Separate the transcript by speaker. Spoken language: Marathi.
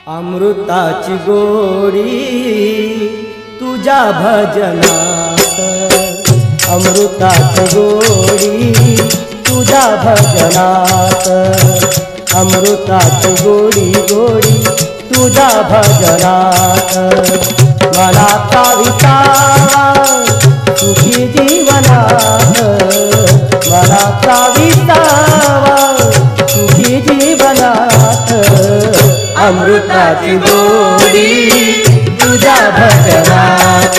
Speaker 1: अमृताची गोडी तुझ्या भजनात, अमृताची गोडी तुझ्या भजनात, अमृताची गोडी गोडी तुझ्या भजनात। मनाचा विसावा सुखी जीवनात, मनाचा विसावा सुखी जीवनात, अमृताची गोडी तुझ्या भजनात।